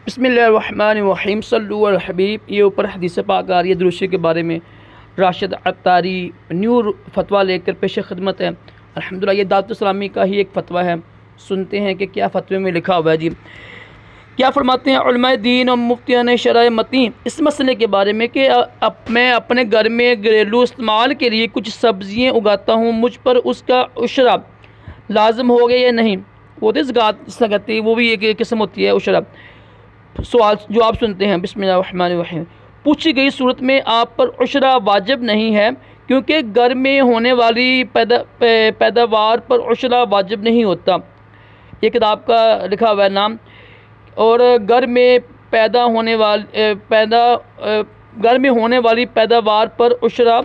बिस्मिल्लाहिर्रहमानिर्रहीम सल्लु अला हबीब। ये ऊपर हदीस पाक आ रही है दुरूशी के बारे में। राशिद अत्तारी न्यू फतवा लेकर पेश खिदमत है। अल्हम्दुलिल्लाह ये दावत इस्लामी का ही एक फ़तवा है। सुनते हैं कि क्या फ़तवे में लिखा हुआ है। जी क्या फरमाते हैं उलमाए दीन और मुफ्तियान शरअ मती इस मसले के बारे में कि मैं अपने घर में घरेलू इस्तेमाल के लिए कुछ सब्ज़ियाँ उगाता हूँ, मुझ पर उसका उशरा लाजम हो गया या नहीं। वो तो ज़कात कहती है, वो भी एक किस्म होती है उशरा। सवाल जवाब सुनते हैं। बिस्मिल्लाहिर्रहमानिर्रहीम। पूछी गई सूरत में आप पर उशरा वाजिब नहीं है, क्योंकि घर में होने वाली पैदावार पर उशरा वाजिब नहीं होता। ये किताब का लिखा हुआ है नाम। और घर में घर में होने वाली पैदावार पर उशरा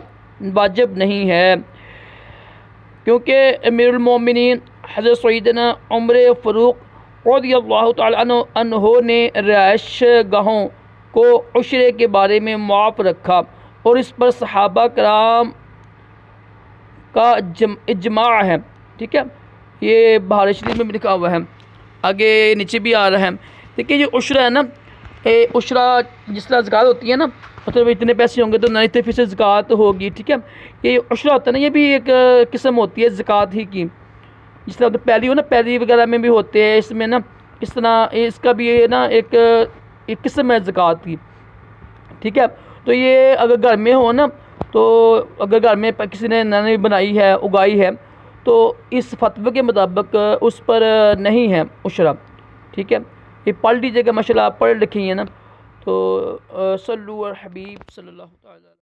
वाजिब नहीं है, क्योंकि अमीरुल मोमिनीन हज़रत सैयदना उमर फ़ारूक रज़ियल्लाहु तआला अन्हु ने रिहाइश गाहों को उशरे के बारे में मुआफ़ रखा और इस पर सहाबा कराम का इजमा है। ठीक है, ये बुखारी शरीफ में भी लिखा हुआ है, आगे नीचे भी आ रहा है। देखिए ये उशरा है ना, उशरा जिस तरह ज़कात होती है ना, मतलब इतने पैसे होंगे तो 99% ज़कात होगी। ठीक है, ये उशरा होता है ना, ये भी एक किस्म होती है ज़कात ही की। जिस तरह तो पैली हो ना, पैली वगैरह में भी होते हैं, इसमें ना इस तरह इसका भी ये ना एक किस्म है ज़कात की। ठीक है, तो ये अगर घर में हो ना, तो अगर घर में किसी ने नई बनाई है, उगाई है, तो इस फतवे के मुताबिक उस पर नहीं है उशरा। ठीक है, ये पढ़ लीजिएगा, माशाल्लाह आप पढ़ लिखी है ना। तो सल्लु अला हबीब सल्लल्लाहु अलैहि वसल्लम।